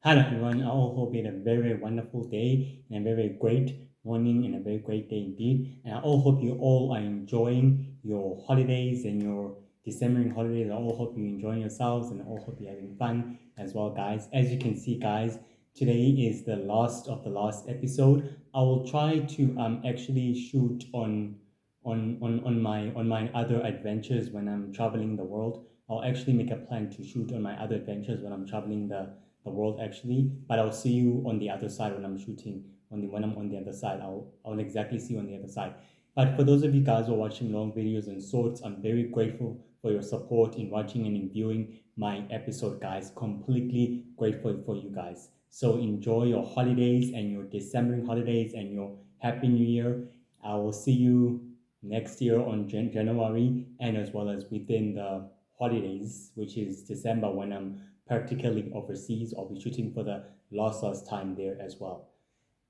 Hello everyone, I all hope you had a very, very wonderful day and a very, very great morning and a very great day indeed. And I all hope you all are enjoying your holidays and your December holidays. I all hope you're enjoying yourselves and I all hope you're having fun as well, guys. As you can see, guys, today is the last of the last episode. I will try to actually shoot on my other adventures when I'm traveling the world. I'll actually make a plan to shoot on my other adventures when I'm traveling the world actually. But I'll see you on the other side when I'm shooting. When I'm on the other side, I'll exactly see you on the other side. But for those of you guys who are watching long videos and shorts, I'm very grateful for your support in watching and in viewing my episode, guys. Completely grateful for you guys. So enjoy your holidays and your December holidays and your Happy New Year. I will see you next year on January and as well as within the holidays, which is December when I'm practically overseas. I'll be shooting for the last time there as well.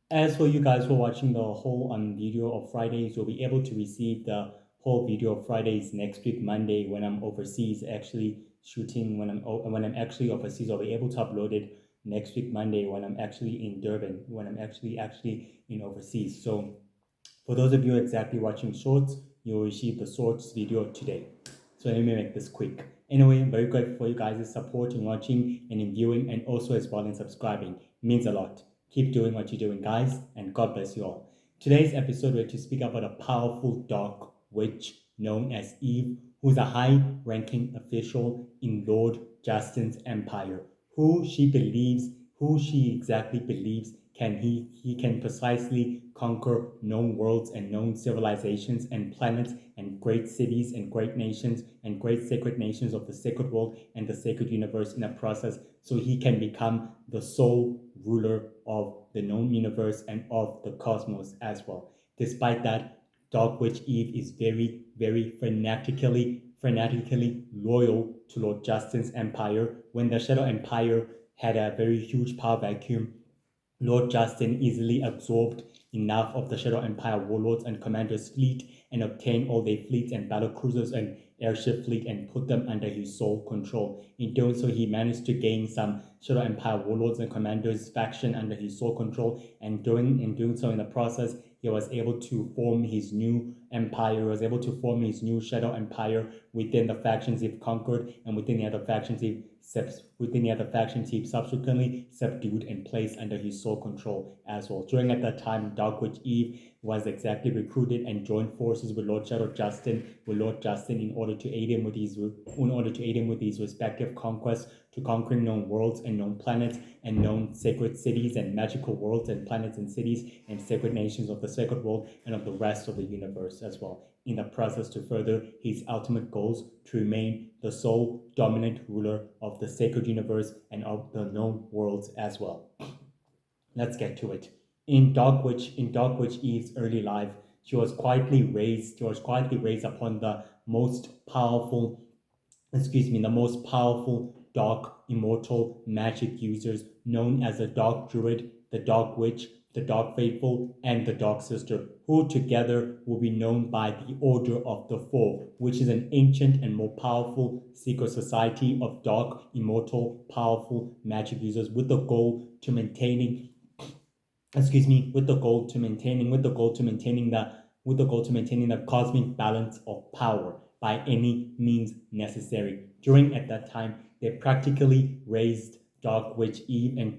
As for you guys who are watching the whole video of Fridays, you'll be able to receive the whole video of Fridays next week, Monday, when I'm overseas actually shooting. When I'm actually overseas, I'll be able to upload it next week, Monday, when I'm actually in Durban, when I'm actually in overseas. So for those of you exactly watching shorts, you will receive the shorts video today. So let me make this quick. Anyway, I'm very grateful for you guys' support in watching and in viewing and also as well in subscribing. It means a lot. Keep doing what you're doing, guys, and God bless you all. Today's episode, we're to speak about a powerful dark witch known as Eve, who's a high-ranking official in Lord Justin's empire, who she exactly believes he can precisely conquer known worlds and known civilizations and planets and great cities and great nations and great sacred nations of the sacred world and the sacred universe in a process, so he can become the sole ruler of the known universe and of the cosmos as well. Despite that, Dark Witch Eve is very, very fanatically loyal to Lord Justin's empire. When the Shadow Empire had a very huge power vacuum, Lord Justin easily absorbed enough of the Shadow Empire warlords and commanders' fleet and obtained all their fleets and battle cruisers and airship fleet and put them under his sole control. In doing so, he managed to gain some Shadow Empire warlords and commanders faction under his sole control, and doing so in the process, he was able to form his new empire. He was able to form his new Shadow Empire within the factions he've conquered and within the other factions he subsequently subdued and placed under his sole control as well. During at that time, Dark Witch Eve was exactly recruited and joined forces with Lord Justin in order to aid him with his respective conquests, to conquering known worlds and known planets and known sacred cities and magical worlds and planets and cities and sacred nations of the sacred world and of the rest of the universe as well, in the process to further his ultimate goals to remain the sole dominant ruler of the sacred universe and of the known worlds as well. Let's get to it. In Dark Witch Eve's early life, she was quietly raised upon the most powerful dark immortal magic users known as the Dark Druid, the Dark Witch, the Dark Faithful, and the Dark Sister, who together will be known by the Order of the Four, which is an ancient and more powerful secret society of dark, immortal, powerful magic users with the goal to maintaining the cosmic balance of power by any means necessary. During at that time, they practically raised Dark Witch Eve and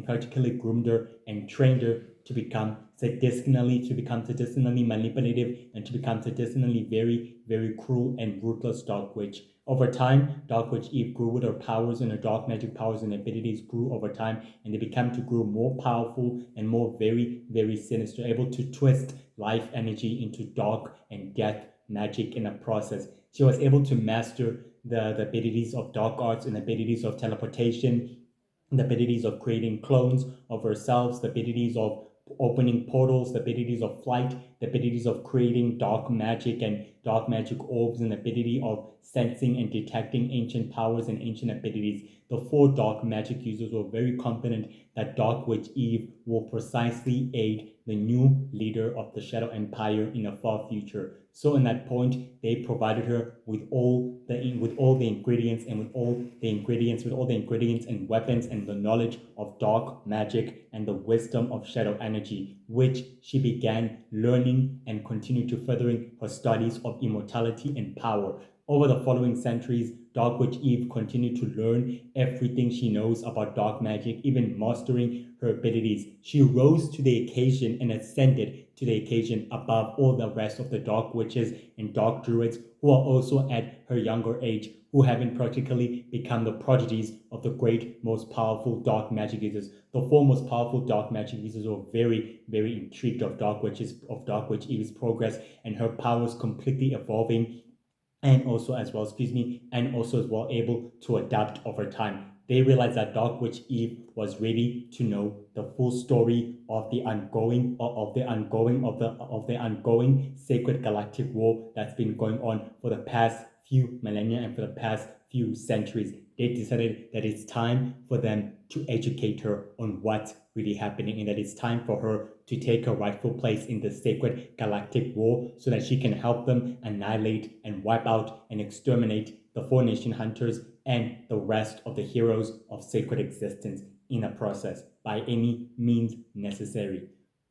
practically groomed her and trained her to become medicinally manipulative and to become medicinally very, very cruel and ruthless Dark Witch. Over time, Dark Witch Eve grew with her powers, and her dark magic powers and abilities grew over time, and they became to grow more powerful and more very, very sinister, able to twist life energy into dark and death magic in a process. She was able to master the abilities of dark arts and abilities of teleportation, the abilities of creating clones of herself, the abilities of opening portals, the abilities of flight, the abilities of creating dark magic and dark magic orbs and ability of sensing and detecting ancient powers and ancient abilities. The four dark magic users were very confident that Dark Witch Eve will precisely aid the new leader of the Shadow Empire in a far future. So in that point, they provided her with all the ingredients and weapons and the knowledge of dark magic and the wisdom of shadow energy, which she began learning and continued to furthering her studies of immortality and power. Over the following centuries, Dark Witch Eve continued to learn everything she knows about dark magic, even mastering her abilities. She rose to the occasion and ascended to the occasion above all the rest of the dark witches and dark druids who are also at her younger age, who haven't practically become the prodigies of the great, most powerful dark magic users. The four most powerful dark magic users were very, very intrigued of Dark Witch Eve's progress and her powers completely evolving and also as well, able to adapt over time. They realized that Dark Witch Eve was ready to know the full story of the ongoing sacred galactic war that's been going on for the past few millennia and for the past few centuries. They decided that it's time for them to educate her on what's really happening and that it's time for her to take her rightful place in the sacred galactic war so that she can help them annihilate and wipe out and exterminate the Four Nation Hunters and the rest of the heroes of sacred existence in a process by any means necessary.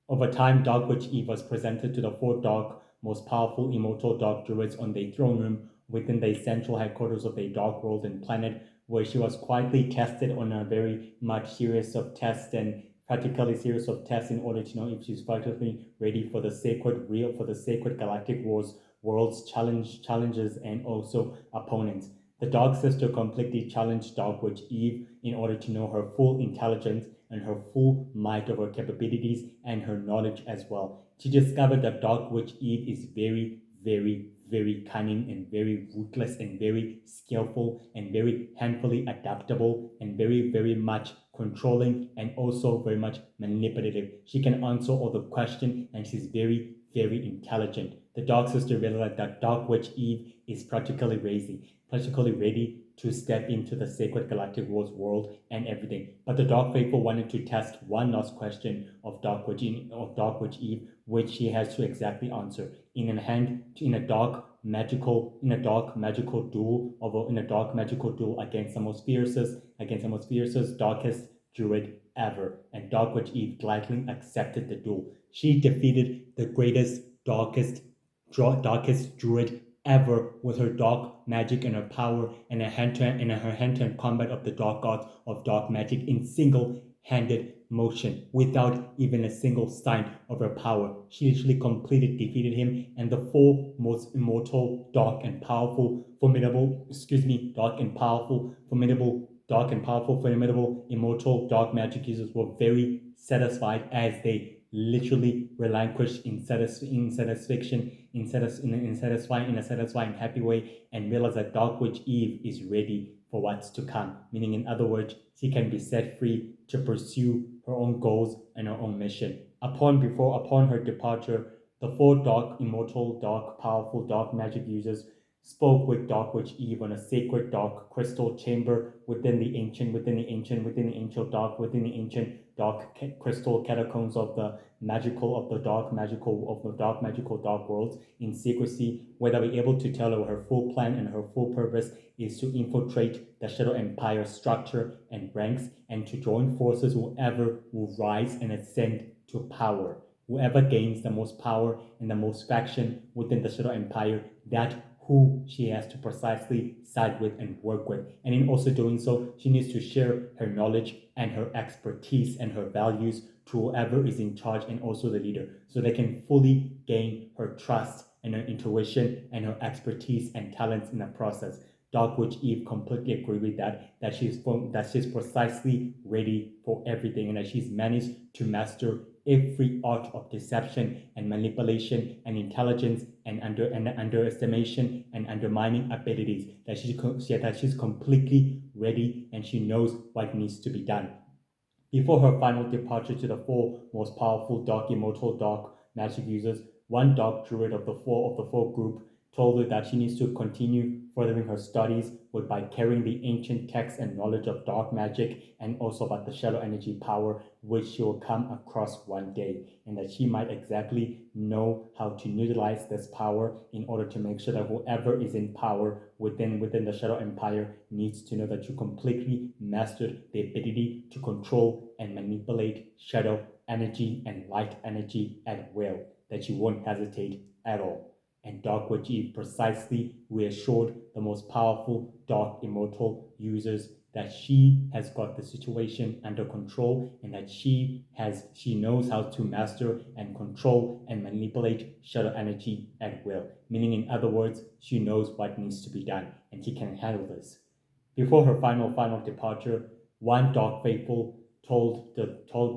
Over time, Dark Witch Eve was presented to the four dark, most powerful immortal dark druids on their throne room within the central headquarters of the dark world and planet, where she was quietly tested on a very much series of tests and practically series of tests in order to know if she's practically ready for the sacred galactic world's challenges and also opponents. The Dark Sister completely challenged Dark Witch Eve in order to know her full intelligence and her full might of her capabilities and her knowledge as well. She discovered that Dark Witch Eve is very, very, very cunning and very ruthless and very skillful and very handfully adaptable and very, very much controlling and also very much manipulative. She can answer all the questions and she's very, very intelligent. The Dark Sister realized that Dark Witch Eve is practically ready to step into the sacred galactic war's world and everything. But the Dark Faithful wanted to test one last question of Dark Witch Eve, which she has to exactly answer in a dark magical duel against the most fiercest darkest druid ever. And Dark Witch Eve gladly accepted the duel. She defeated the greatest darkest druid ever with her dark magic and her power and her hand-to-hand combat of the dark gods of dark magic in single-handed motion without even a single sign of her power. She literally completely defeated him and the four most immortal, formidable, immortal dark magic users were very satisfied as they literally relinquished in a satisfying happy way and realized that Dark Witch Eve is ready for what's to come. Meaning, in other words, she can be set free to pursue her own goals and her own mission. Upon her departure, the four dark, immortal, dark, powerful, dark magic users spoke with Dark Witch Eve on a sacred dark crystal chamber within the ancient dark crystal catacombs of the dark magical worlds in secrecy, where they were able to tell her full plan and her full purpose is to infiltrate the Shadow Empire structure and ranks and to join forces whoever will rise and ascend to power. Whoever gains the most power and the most faction within the Shadow Empire, that who she has to precisely side with and work with. And in also doing so, she needs to share her knowledge and her expertise and her values to whoever is in charge and also the leader, so they can fully gain her trust and her intuition and her expertise and talents in the process. Dark Witch Eve completely agreed with that she's precisely ready for everything and that she's managed to master every art of deception and manipulation and intelligence and underestimation and undermining abilities, that she's completely ready and she knows what needs to be done. Before her final departure to the four most powerful dark immortal dark magic users, one dark druid of the four group told her that she needs to continue furthering her studies by carrying the ancient texts and knowledge of dark magic and also about the shadow energy power which she will come across one day, and that she might exactly know how to utilize this power in order to make sure that whoever is in power within the shadow empire needs to know that you completely mastered the ability to control and manipulate shadow energy and light energy at will, that you won't hesitate at all. And Dark Witch Eve precisely reassured the most powerful Dark Immortal users that she has got the situation under control, and that she knows how to master and control and manipulate shadow energy at will. Meaning, in other words, she knows what needs to be done and she can handle this. Before her final departure, one Dark Faithful told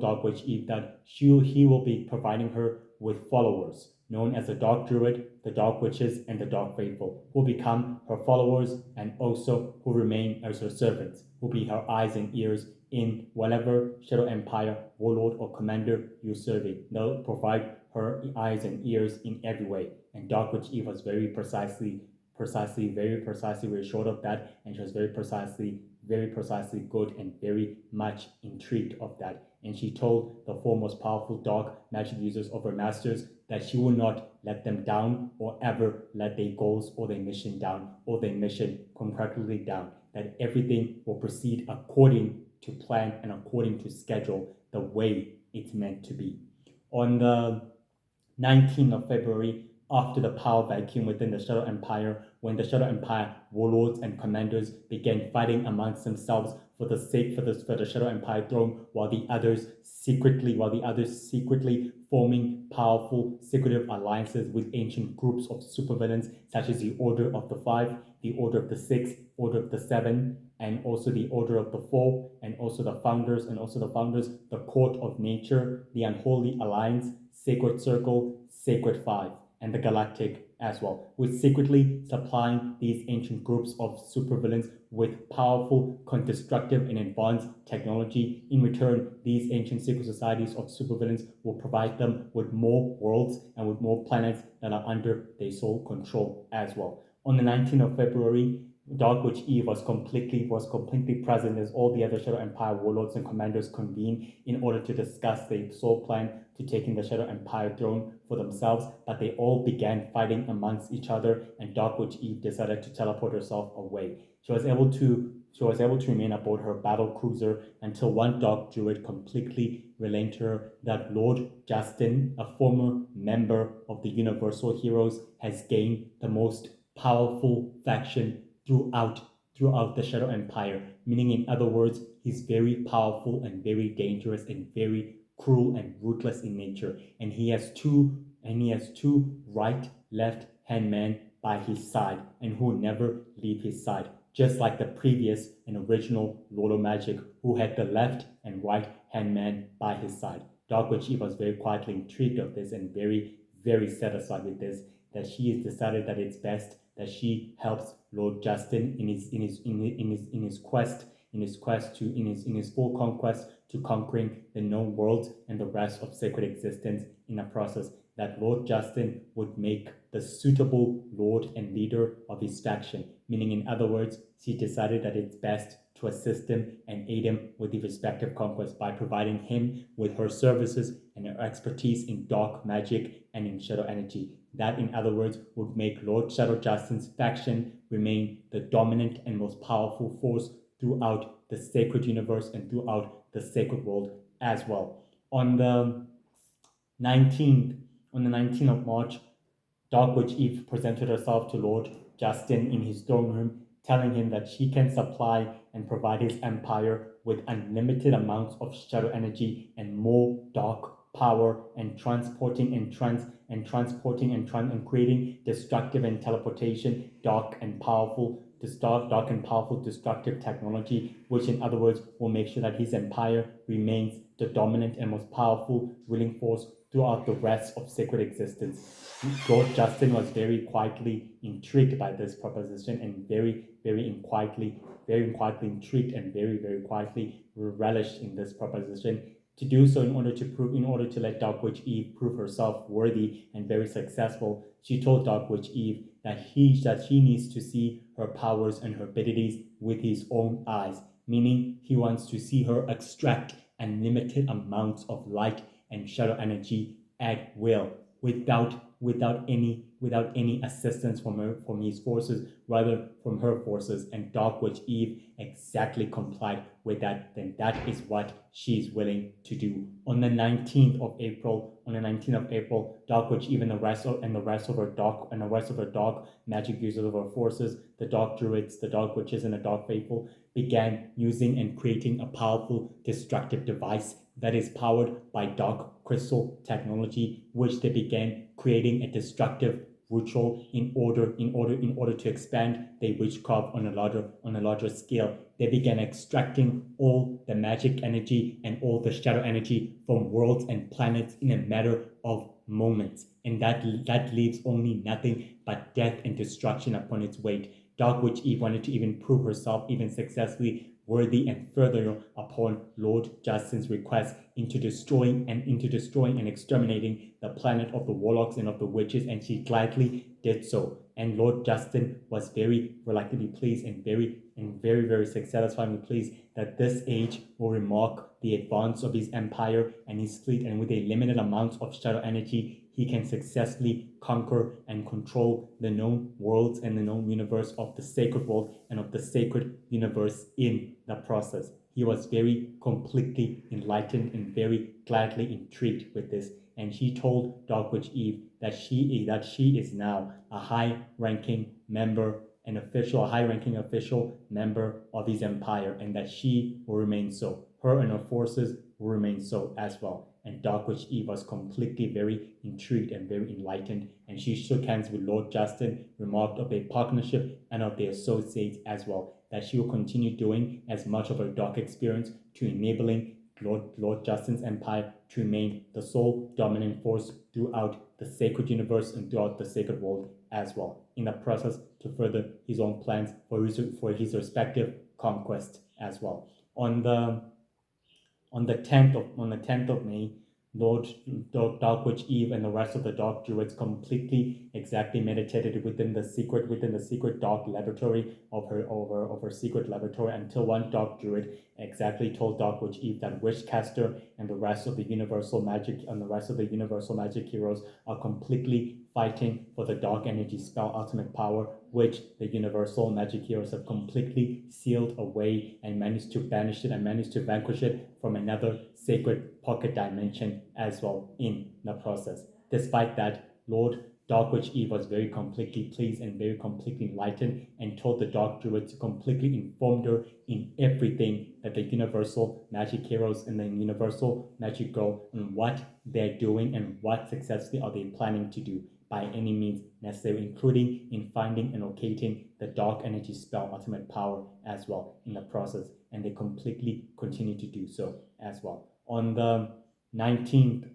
Dark Witch Eve that he will be providing her with followers known as the Dark Druid, the Dark Witches, and the Dark Faithful, who become her followers and also who remain as her servants, who be her eyes and ears in whatever Shadow Empire warlord or commander you're serving. They'll provide her eyes and ears in every way. And Dark Witch Eve was very precisely reassured of that, and she was very precisely good and very much intrigued of that. And she told the four most powerful dark magic users of her masters that she will not let them down or ever let their goals or their mission down or their mission concretely down, that everything will proceed according to plan and according to schedule, the way it's meant to be. On the 19th of February, after the power vacuum within the Shadow Empire, when the Shadow Empire warlords and commanders began fighting amongst themselves for the Shadow Empire throne, while the others secretly forming powerful secretive alliances with ancient groups of supervillains such as the Order of the Five, the Order of the Six, Order of the Seven, and also the Order of the Four, and also the founders, the Court of Nature, the Unholy Alliance, Sacred Circle, Sacred Five, and the Galactic as well, with secretly supplying these ancient groups of supervillains with powerful, destructive, and advanced technology. In return, these ancient secret societies of supervillains will provide them with more worlds and with more planets that are under their sole control as well. On the 19th of February, Dark Witch Eve was completely present as all the other Shadow Empire warlords and commanders convened in order to discuss their sole plan to taking the Shadow Empire throne for themselves, but they all began fighting amongst each other, and Dark Witch Eve decided to teleport herself away. She was able to remain aboard her battle cruiser until one Dark Druid completely relayed to her that Lord Justin, a former member of the Universal Heroes, has gained the most powerful faction throughout the Shadow Empire. Meaning, in other words, he's very powerful and very dangerous and very cruel and ruthless in nature. And he has two right, left hand men by his side, and who never leave his side. Just like the previous and original Lord of Magic, who had the left and right hand man by his side. Dark Witch Eve was very quietly intrigued of this and very, very satisfied with this, that she has decided that it's best that she helps Lord Justin in his full conquest to conquering the known worlds and the rest of sacred existence, in a process that Lord Justin would make the suitable lord and leader of his faction. Meaning, in other words, she decided that it's best to assist him and aid him with the respective conquest by providing him with her services and her expertise in dark magic and in shadow energy. That, in other words, would make Lord Shadow Justin's faction remain the dominant and most powerful force throughout the sacred universe and throughout the sacred world as well. On the 19th of March, Dark Witch Eve presented herself to Lord Justin in his throne room, telling him that she can supply and provide his empire with unlimited amounts of shadow energy and more dark power, and creating destructive and teleportation, dark and powerful destructive technology, which in other words will make sure that his empire remains the dominant and most powerful ruling force throughout the rest of sacred existence. Lord Justin was very quietly intrigued by this proposition and very quietly intrigued and very quietly relished in this proposition, To do so, in order to let Dark Witch Eve prove herself worthy and very successful, she told Dark Witch Eve that she needs to see her powers and her abilities with his own eyes, meaning he wants to see her extract unlimited amounts of light and shadow energy at will, without any assistance from his forces, rather from her forces. And Dark Witch Eve exactly complied with that. Then that is what she's willing to do. On the 19th of April, Dark Witch Eve and the rest of her dark magic users of her forces, the Dark Druids, the Dark Witches, and the Dark Faithful, began using and creating a powerful destructive device that is powered by dark crystal technology, which they began creating a destructive ritual in order to expand their witchcraft on a larger scale. They began extracting all the magic energy and all the shadow energy from worlds and planets in a matter of moments, and that leaves only nothing but death and destruction upon its weight. Dark Witch Eve wanted to even prove herself even successfully worthy and further upon Lord Justin's request into destroying and exterminating the planet of the warlocks and of the witches, and she gladly did so. And Lord Justin was very reluctantly pleased and very satisfyingly pleased that this age will remark the advance of his empire and his fleet, and with a limited amount of shadow energy he can successfully conquer and control the known worlds and the known universe of the sacred world and of the sacred universe in the process. He was very completely enlightened and very gladly intrigued with this, and he told Dark Witch Eve that she is now a high-ranking official member of his empire, and that she will remain so. Her and her forces will remain so as well. And Dark Witch Eve was completely very intrigued and very enlightened, and she shook hands with Lord Justin, remarked of their partnership and of their associates as well, that she will continue doing as much of her dark experience to enabling Lord Justin's empire to remain the sole dominant force throughout the sacred universe and throughout the sacred world as well, in the process to further his own plans for his respective conquest as well. On the 10th of May, Lord Dark Witch Eve and the rest of the Dark Druids completely exactly meditated within the secret dark laboratory of her secret laboratory, until one Dark Druid exactly told Dark Witch Eve that Witchcaster and the rest of the universal magic heroes are completely fighting for the dark energy spell ultimate power, which the universal magic heroes have completely sealed away and managed to banish it and managed to vanquish it from another sacred pocket dimension as well in the process. Despite that, Lord Dark Witch Eve was very completely pleased and very completely enlightened, and told the Dark Druid to completely inform her in everything that the universal magic heroes and the universal magic girl and what they're doing and what successfully are they planning to do by any means necessary, including in finding and locating the dark energy spell ultimate power as well in the process. And they completely continue to do so as well. On the 19th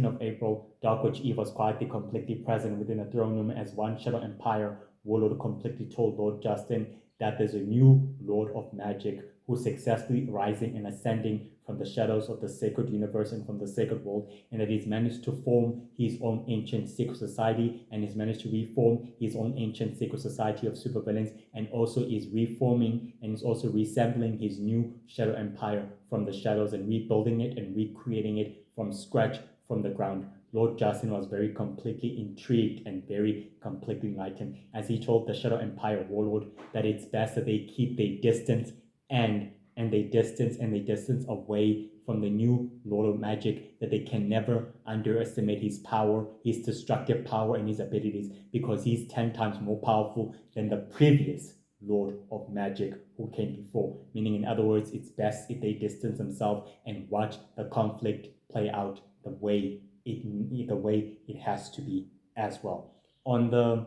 of April, Dark Witch Eve was quietly completely present within the throne room as one Shadow Empire warlord completely told Lord Justin that there's a new Lord of Magic who's successfully rising and ascending from the shadows of the sacred universe and from the sacred world, and that he's managed to form his own ancient secret society, and he's managed to reform his own ancient secret society of supervillains, and also is reforming and is also resembling his new Shadow Empire from the shadows and rebuilding it and recreating it from scratch from the ground. Lord Justin was very completely intrigued and very completely enlightened as he told the Shadow Empire warlord that it's best that they keep their distance and they distance away from the new Lord of Magic, that they can never underestimate his power, his destructive power, and his abilities, because he's 10 times more powerful than the previous Lord of Magic who came before. Meaning, in other words, it's best if they distance themselves and watch the conflict play out the way it has to be as well. On the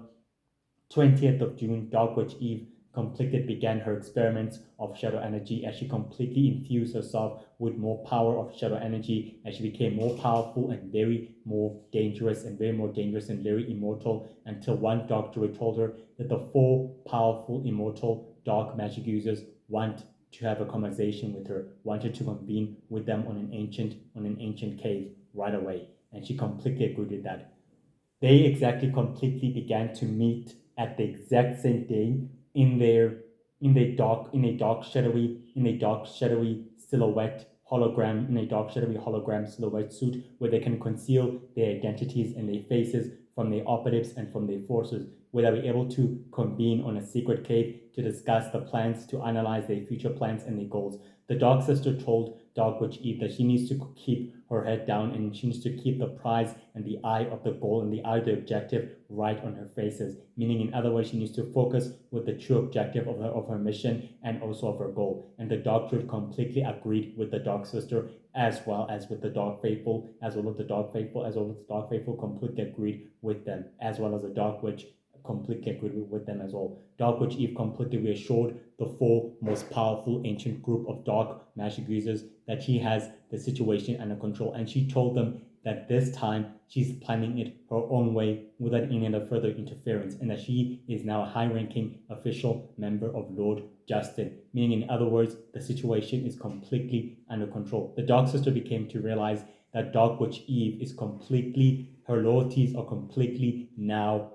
20th of June, Dark Witch Eve began her experiments of shadow energy as she completely infused herself with more power of shadow energy as she became more powerful and very more dangerous and very immortal, until one Dark Druid told her that the 4 powerful immortal dark magic users want to have a conversation with her, wanted to convene with them on an ancient cave right away, and she completely agreed with that. They exactly completely began to meet at the exact same day in their in a dark shadowy silhouette hologram in a dark shadowy hologram silhouette suit where they can conceal their identities and their faces from their operatives and from their forces, where they were able to convene on a secret cave to discuss the plans, to analyze their future plans and their goals. The Dark Sister told Dark Witch Eve that she needs to keep her head down and she needs to keep the prize and the eye of the goal and the eye of the objective right on her faces. Meaning, in other words, she needs to focus with the true objective of her mission and also of her goal. And the Dark Druid completely agreed with the Dark Sister as well as with the Dark Faithful, completely agreed with them, as well as the Dark Witch completely agreed with them as well. Dark Witch Eve completely reassured the four most powerful ancient group of dark magic users that she has the situation under control, and she told them that this time she's planning it her own way without any other further interference, and that she is now a high-ranking official member of Lord Justin, meaning in other words, the situation is completely under control. The Dark Sister became to realize that Dark Witch Eve is completely, her loyalties are completely now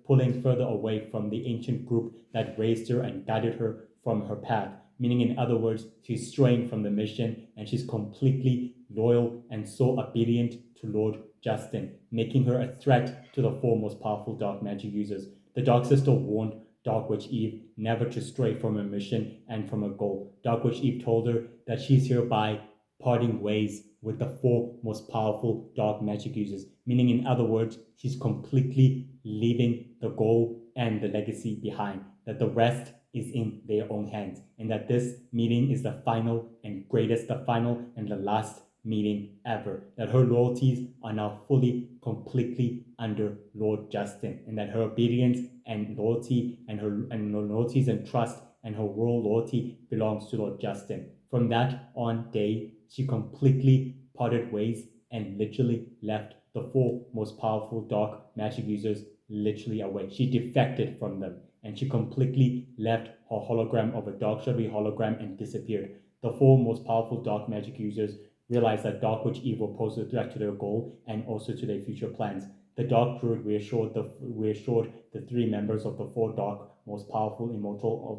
pulling further away from the ancient group that raised her and guided her from her path. Meaning, in other words, she's straying from the mission and she's completely loyal and so obedient to Lord Justin, making her a threat to the four most powerful dark magic users. The Dark Sister warned Dark Witch Eve never to stray from her mission and from her goal. Dark Witch Eve told her that she's hereby parting ways with the four most powerful dark magic users, meaning in other words, she's completely leaving the goal and the legacy behind, that the rest is in their own hands, and that this meeting is the final and the last meeting ever, that her loyalties are now fully, completely under Lord Justin, and that her obedience and loyalty and her loyalties and trust and her royal loyalty belongs to Lord Justin. From that on day, she completely parted ways and literally left the four most powerful dark magic users literally away. She defected from them and she completely left her hologram of a dark shadowy hologram and disappeared. The four most powerful dark magic users realized that Dark Witch Eve will pose a threat to their goal and also to their future plans. The Dark Druid reassured the three members of the four most powerful immortal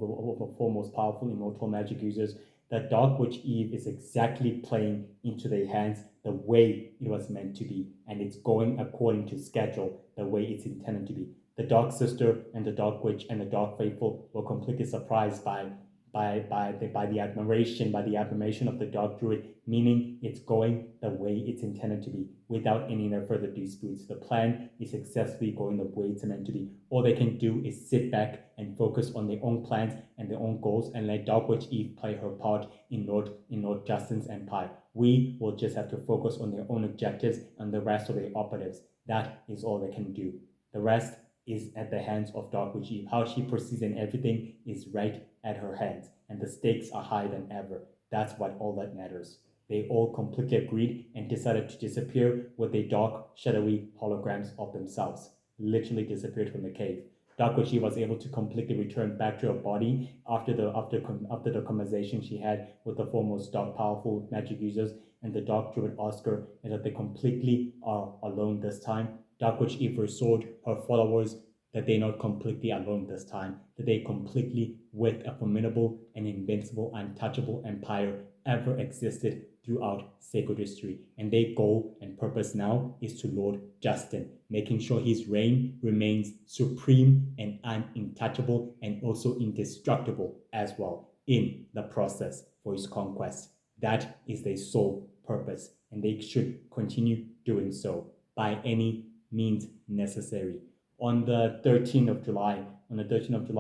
magic users that Dark Witch Eve is exactly playing into their hands the way it was meant to be, and it's going according to schedule, the way it's intended to be. The Dark Sister and the Dark Witch and the Dark Faithful were completely surprised by the admiration of the Dark Druid, meaning it's going the way it's intended to be without any further disputes. The plan is successfully going the way it's meant to be. All they can do is sit back and focus on their own plans and their own goals and let Dark Witch Eve play her part in Lord Justin's empire. We will just have to focus on their own objectives and the rest of their operatives. That is all they can do. The rest is at the hands of Dark Witch Eve. How she proceeds and everything is right at her hands, and the stakes are higher than ever. That's what all that matters. They all completely agreed and decided to disappear with their dark, shadowy holograms of themselves. Literally disappeared from the cave. Dark Witch Eve was able to completely return back to her body after the conversation she had with the foremost dark powerful magic users, and the Dark Druid asked her that they completely are alone this time. Dark Witch Eve reassured her followers that they're not completely alone this time, that they're completely with a formidable and invincible, untouchable empire ever existed throughout sacred history. And their goal and purpose now is to Lord Justin, making sure his reign remains supreme and untouchable and also indestructible as well in the process for his conquest. That is their sole purpose, and they should continue doing so by any means necessary. On the 13th of July,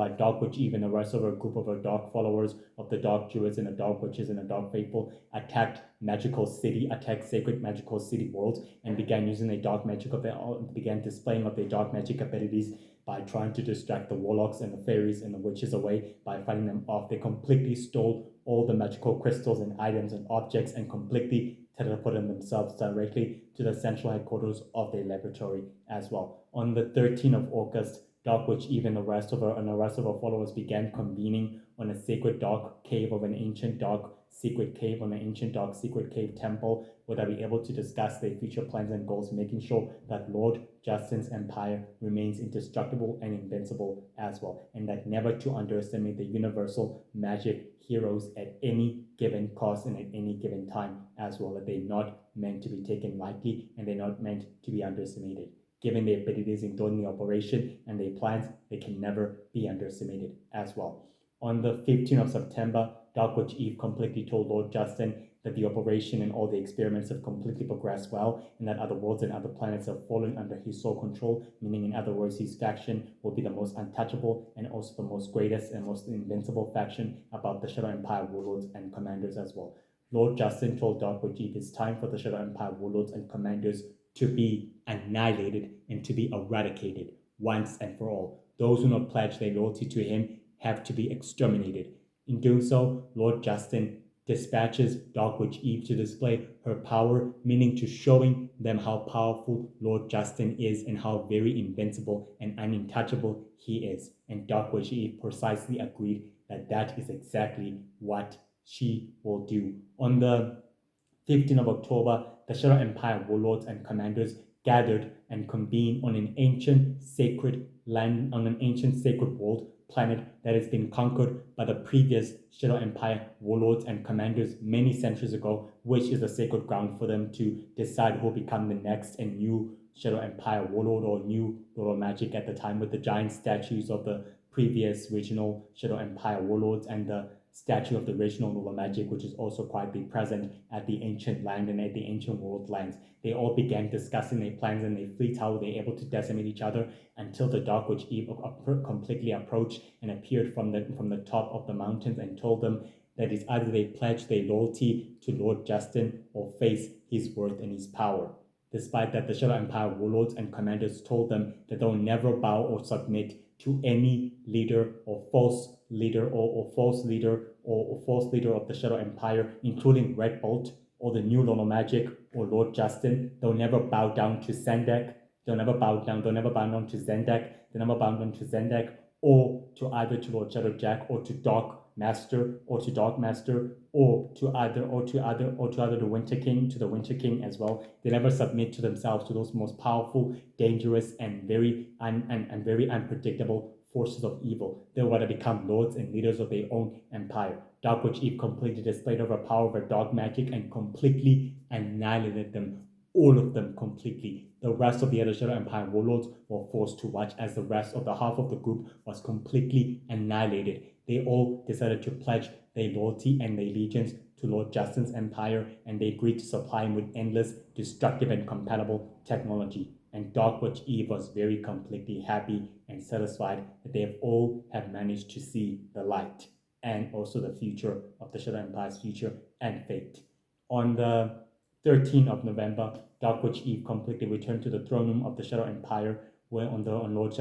Dark Witch Eve and the rest of a group of her dark followers of the Dark Druids and the Dark Witches and the Dark Faithful attacked sacred magical city worlds and began using began displaying of their dark magic abilities by trying to distract the warlocks and the fairies and the witches away by fighting them off. They completely stole all the magical crystals and items and objects and completely teleported themselves directly to the central headquarters of their laboratory as well. On the 13th of August, Dark Witch Eve and the rest of her followers began convening on a sacred dark cave of an ancient dark secret cave, on an ancient dark secret cave temple, where they'll be able to discuss their future plans and goals, making sure that Lord Justin's empire remains indestructible and invincible as well, and that never to underestimate the universal magic heroes at any given cost and at any given time as well, that they're not meant to be taken lightly and they're not meant to be underestimated. Given their abilities in doing the operation and their plans, they can never be underestimated as well. On the 15th of September, Dark Witch Eve completely told Lord Justin that the operation and all the experiments have completely progressed well, and that other worlds and other planets have fallen under his sole control, meaning in other words, his faction will be the most untouchable and also the most greatest and most invincible faction about the Shadow Empire warlords and commanders as well. Lord Justin told Dark Witch Eve it's time for the Shadow Empire warlords and commanders to be annihilated and to be eradicated once and for all. Those who not pledge their loyalty to him have to be exterminated. In doing so, Lord Justin dispatches Dark Witch Eve to display her power, meaning to showing them how powerful Lord Justin is and how very invincible and untouchable he is. And Dark Witch Eve precisely agreed that that is exactly what she will do. On the 15th of October, the Shadow Empire warlords and commanders gathered and convened on an ancient sacred land, on an ancient sacred world planet that has been conquered by the previous Shadow Empire warlords and commanders many centuries ago, which is a sacred ground for them to decide who will become the next and new Shadow Empire warlord or new Lord of Magic at the time, with the giant statues of the previous original Shadow Empire warlords and the statue of the original Lord of Magic, which is also quietly present at the ancient land and at the ancient world lands. They all began discussing their plans and their fleets, how they were able to decimate each other, until the Dark Witch Eve completely approached and appeared from the top of the mountains and told them that it's either they pledge their loyalty to Lord Justin or face his worth and his power. Despite that, the Shadow Empire warlords and commanders told them that they'll never bow or submit to any leader or false leader or false leader or false leader of the Shadow Empire, including Red Bolt or the new Lord of Magic or Lord Justin. They'll never bow down to Zendak. They'll never bow down to Zendak. They'll never bow down to Zendak or to either to Lord Shadowjack or to Dark Master or to Dark Master or to either the Winter King, to the Winter King as well. They never submit to themselves to those most powerful, dangerous, and very very unpredictable forces of evil. They want to become lords and leaders of their own empire. Dark Witch Eve completely displayed her power over dark magic and completely annihilated them, all of them completely. The rest of the other Shadow Empire warlords were forced to watch as the rest of the half of the group was completely annihilated. They all decided to pledge their loyalty and their allegiance to Lord Justin's empire, and they agreed to supply him with endless, destructive, and compatible technology. And Dark Witch Eve was very completely happy and satisfied that they have managed to see the light and also the future of the Shadow Empire's future and fate. On the 13th of November, Dark Witch Eve completely returned to the throne room of the Shadow Empire, where on Lord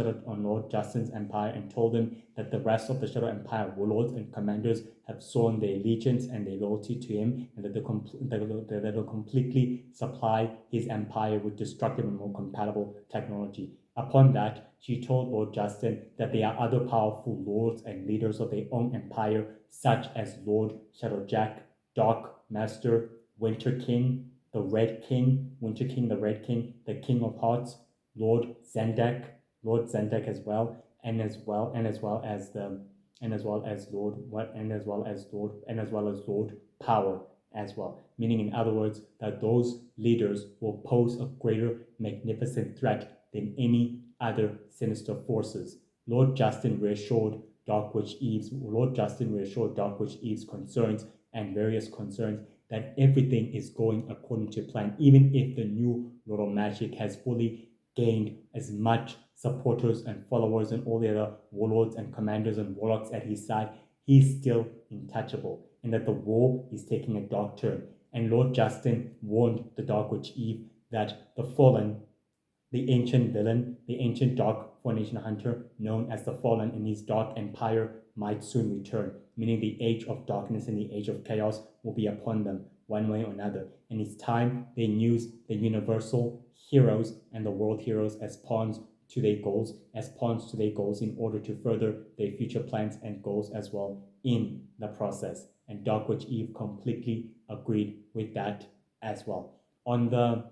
Justin's empire, and told him that the rest of the Shadow Empire warlords and commanders have sworn their allegiance and their loyalty to him, and that they'll completely supply his empire with destructive and more compatible technology. Upon that, she told Lord Justin that there are other powerful lords and leaders of their own empire, such as Lord Shadowjack, Dark Master, Winter King, the Red King, Winter King, the Red King, the King of Hearts, Lord Zendak as well, as well as Lord Power as well. Meaning, in other words, that those leaders will pose a greater magnificent threat than any other sinister forces. Lord Justin reassured Dark Witch Eve's concerns and various concerns that everything is going according to plan, even if the new Lord of Magic has fully gained as much supporters and followers and all the other warlords and commanders and warlocks at his side. He's still untouchable, and that the war is taking a dark turn. And Lord Justin warned the Dark Witch Eve that the Fallen, the ancient villain, the ancient dark formation hunter known as the Fallen in his dark empire, might soon return, meaning the age of darkness and the age of chaos will be upon them one way or another. And it's time they use the universal heroes and the world heroes as pawns to their goals in order to further their future plans and goals as well in the process. And Dark Witch Eve completely agreed with that as well. On the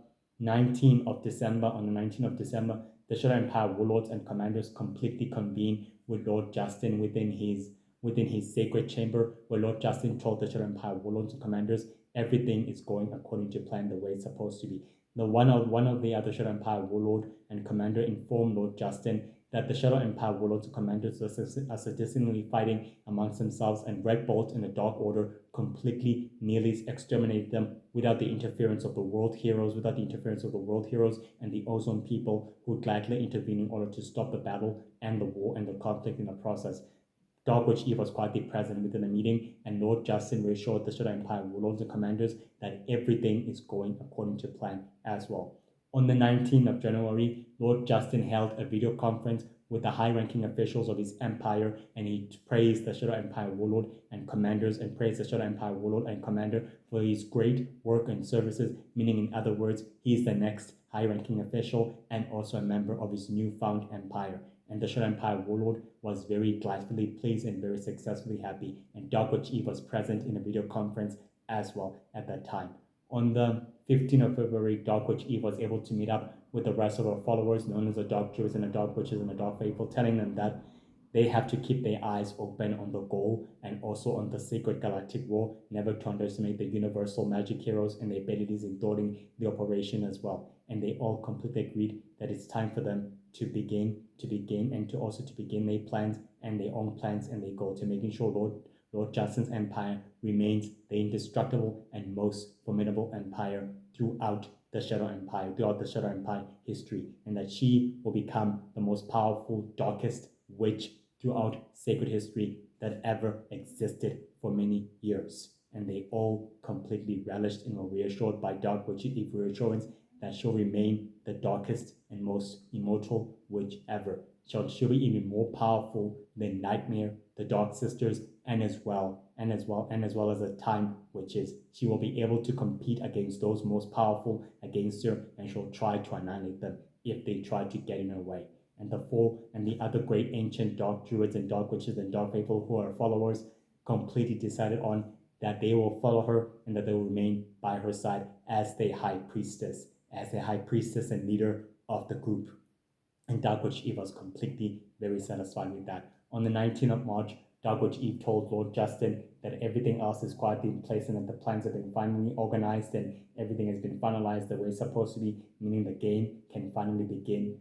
19th of December, the Shadow Empire warlords and commanders completely convened with Lord Justin within his sacred chamber, where Lord Justin told the Shadow Empire warlords and commanders everything is going according to plan, the way it's supposed to be. One of the other Shadow Empire warlord and commander informed Lord Justin that the Shadow Empire warlords and commanders are citizenally fighting amongst themselves, and Red Bolt and the Dark Order completely nearly exterminated them without the interference of the world heroes, and the Ozone people who gladly intervened in order to stop the battle and the war and the conflict in the process. Dark Witch Eve was quietly present within the meeting, and Lord Justin reassured the Shadow Empire warlords and commanders that everything is going according to plan as well. On the 19th of January, Lord Justin held a video conference with the high-ranking officials of his empire, and he praised the Shadow Empire warlord and commanders for his great work and services, meaning in other words, he is the next high-ranking official and also a member of his newfound empire. And the Shadow Empire warlord was very gladly pleased and very successfully happy, and Dark Witch Eve was present in a video conference as well at that time. On the 15th of February, Dark Witch Eve was able to meet up with the rest of her followers, known as the Dark Druids and the Dark Witches and the Dark Faithful, telling them that they have to keep their eyes open on the goal and also on the sacred galactic war, never to underestimate the universal magic heroes and their abilities in thwarting the operation as well. And they all completely agreed that it's time for them to begin and to also to begin their plans and their own plans and their goal to making sure Lord Justin's empire remains the indestructible and most formidable empire throughout the Shadow Empire history, and that she will become the most powerful, darkest witch throughout sacred history that ever existed for many years. And they all completely relished and were reassured by Dark Witch Eve reassurance that she'll remain the darkest and most immortal witch ever. She'll be even more powerful than Nightmare, the Dark Sisters, and as well as the Time Witches. She will be able to compete against those most powerful against her, and she'll try to annihilate them if they try to get in her way. And the other great ancient Dark Druids and Dark Witches and Dark Faithful who are followers completely decided on that they will follow her and that they will remain by her side as the High Priestess and leader of the group. And Dark Witch Eve was completely very satisfied with that. On the 19th of March, Dark Witch Eve told Lord Justin that everything else is quietly in place and that the plans have been finally organized and everything has been finalized the way it's supposed to be, meaning the game can finally begin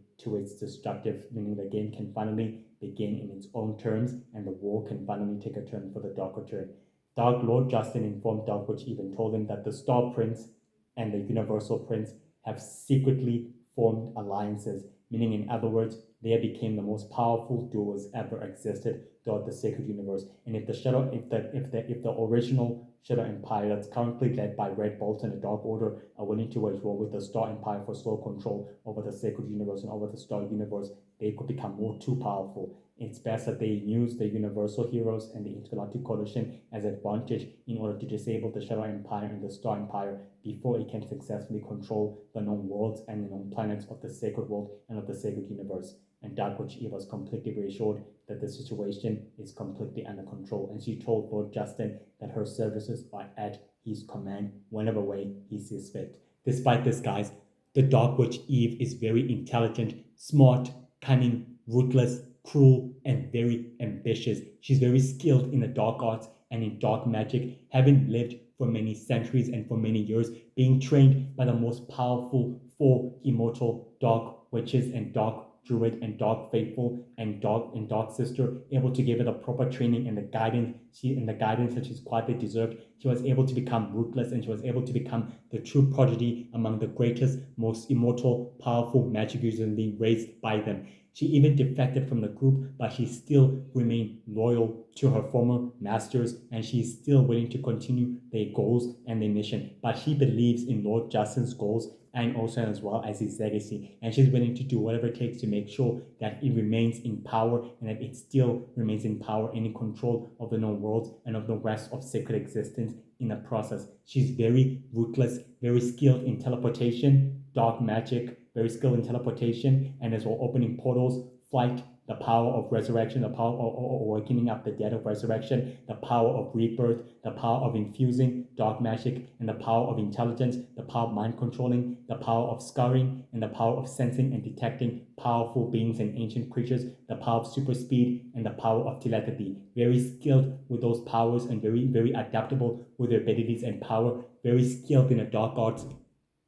in its own terms, and the war can finally take a turn for the darker turn. Lord Justin informed Dark Witch Eve and told him that the Star Prince and the Universal Prince have secretly formed alliances, meaning in other words, they became the most powerful duos ever existed throughout the sacred universe. And if the original Shadow Empire that's currently led by Red Bolt and the Dark Order are willing to wage war with the Star Empire for sole control over the sacred universe and over the Star Universe, they could become too powerful. It's best that they use the Universal Heroes and the Intergalactic Coalition as advantage in order to disable the Shadow Empire and the Star Empire before it can successfully control the known worlds and the known planets of the Sacred World and of the Sacred Universe. And Dark Witch Eve was completely reassured that the situation is completely under control, and she told Lord Justin that her services are at his command whenever way he sees fit. Despite this, guys, the Dark Witch Eve is very intelligent, smart, cunning, ruthless, cruel, and very ambitious. She's very skilled in the dark arts and in dark magic, having lived for many centuries and for many years, being trained by the most powerful 4 immortal dark witches and dark druid and dark faithful and dark sister, able to give her the proper training and the guidance that she's quietly deserved. She was able to become ruthless, and she was able to become the true prodigy among the greatest, most immortal, powerful magic users being raised by them. She even defected from the group, but she still remained loyal to her former masters, and she is still willing to continue their goals and their mission. But she believes in Lord Justin's goals and also as well as his legacy, and she's willing to do whatever it takes to make sure that it remains in power and that it still remains in power and in control of the known worlds and of the rest of sacred existence in the process. She's very ruthless, very skilled in teleportation, dark magic, very skilled in teleportation, and as well opening portals, flight, the power of resurrection, the power of awakening up the dead of resurrection, the power of rebirth, the power of infusing dark magic, and the power of intelligence, the power of mind controlling, the power of scouring, and the power of sensing and detecting powerful beings and ancient creatures, the power of super speed, and the power of telepathy. Very skilled with those powers and very, very adaptable with their abilities and power, very skilled in the dark arts,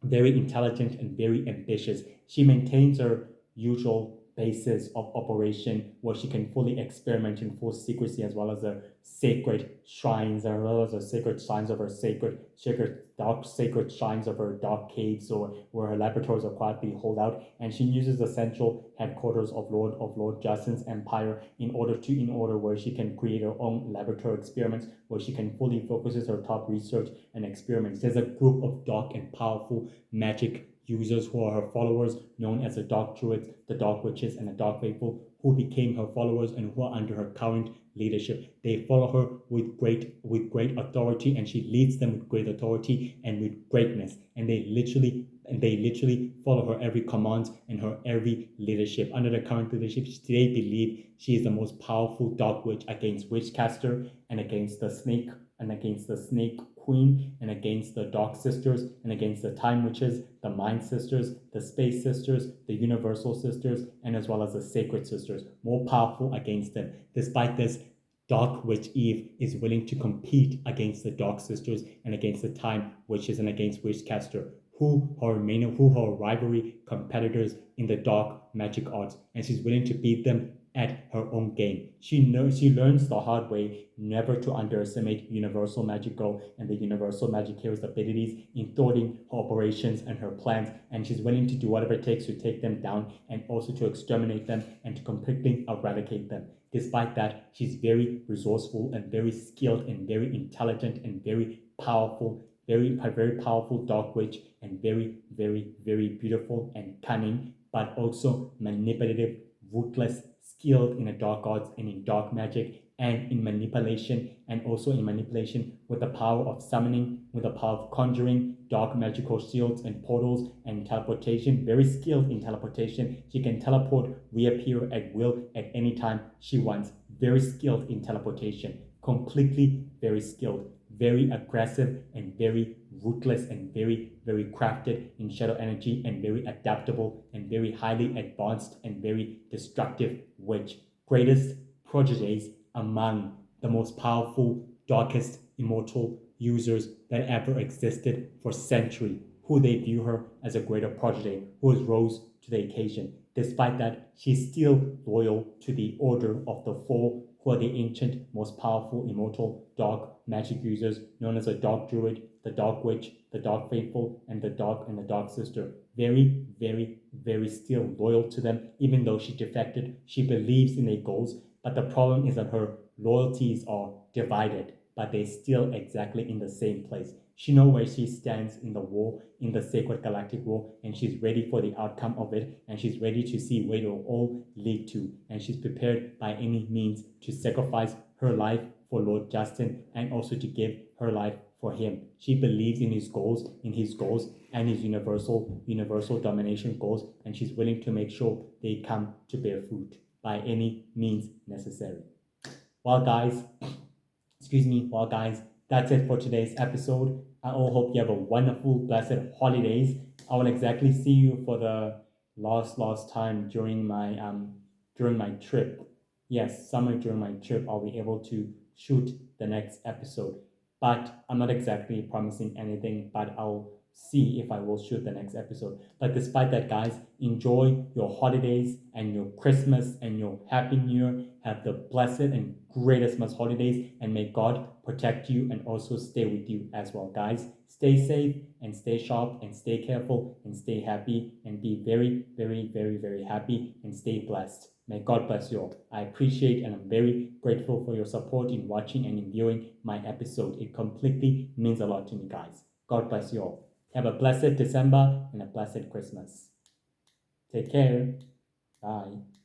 very intelligent and very ambitious. She maintains her usual basis of operation where she can fully experiment in full secrecy, as well as the sacred shrines, as well as the sacred shrines of her sacred shrines of her dark caves, or where her laboratories are quietly hold out. And she uses the central headquarters of Lord Justin's empire in order where she can create her own laboratory experiments, where she can fully focuses her top research and experiments. There's a group of dark and powerful magic users who are her followers, known as the Dark Druids, the Dark Witches, and the Dark Faithful, who became her followers and who are under her current leadership. They follow her with great authority, and she leads them with great authority and with greatness. And they literally follow her every command and her every leadership. Under the current leadership, they believe she is the most powerful dark witch against Witchcaster and against the Snake Queen and against the Dark Sisters and against the Time Witches, the Mind Sisters, the Space Sisters, the Universal Sisters, and as well as the Sacred Sisters. More powerful against them. Despite this, Dark Witch Eve is willing to compete against the Dark Sisters and against the Time Witches and against Witchcaster, who are rivalry competitors in the dark magic arts, and she's willing to beat them at her own game. She learns the hard way never to underestimate Universal Magic Girl and the Universal Magic Hero's abilities in thwarting her operations and her plans, and she's willing to do whatever it takes to take them down and also to exterminate them and to completely eradicate them. Despite that, she's very resourceful and very skilled and very intelligent and very powerful, very powerful dark witch, and very, very, very beautiful and cunning, but also manipulative, ruthless, skilled in the dark arts and in dark magic and in manipulation, and also in manipulation with the power of summoning, with the power of conjuring, dark magical shields and portals, and teleportation. Very skilled in teleportation. She can teleport, reappear at will at any time she wants. Very skilled in teleportation. Completely very skilled. Very aggressive and very ruthless and very, very crafted in shadow energy, and very adaptable and very highly advanced and very destructive witch. Greatest proteges among the most powerful, darkest, immortal users that ever existed for centuries, who they view her as a greater protege who has rose to the occasion. Despite that, she's still loyal to the Order of the Four, who are the ancient, most powerful, immortal, dark magic users known as the Dark Druid, the Dark Witch, the Dark Faithful, and the Dark Sister. Very, very, very still loyal to them, even though she defected. She believes in their goals, but the problem is that her loyalties are divided, but they're still exactly in the same place. She knows where she stands in the war, in the sacred galactic war, and she's ready for the outcome of it, and she's ready to see where it will all lead to, and she's prepared by any means to sacrifice her life for Lord Justin and also to give her life for him. She believes in his goals and his universal domination goals, and she's willing to make sure they come to bear fruit by any means necessary. Well, guys, that's it for today's episode. I all hope you have a wonderful, blessed holidays. I will exactly see you for the last time during my trip. Yes, somewhere during my trip, I'll be able to shoot the next episode. But I'm not exactly promising anything, but I'll see if I will shoot the next episode. But despite that, guys, enjoy your holidays and your Christmas and your Happy New Year. Have the blessed and greatest most holidays, and may God protect you and also stay with you as well, guys. Stay safe and stay sharp and stay careful and stay happy and be very, very, very, very happy and stay blessed. May God bless you all. I appreciate and I'm very grateful for your support in watching and in viewing my episode. It completely means a lot to me, guys. God bless you all. Have a blessed December and a blessed Christmas. Take care. Bye.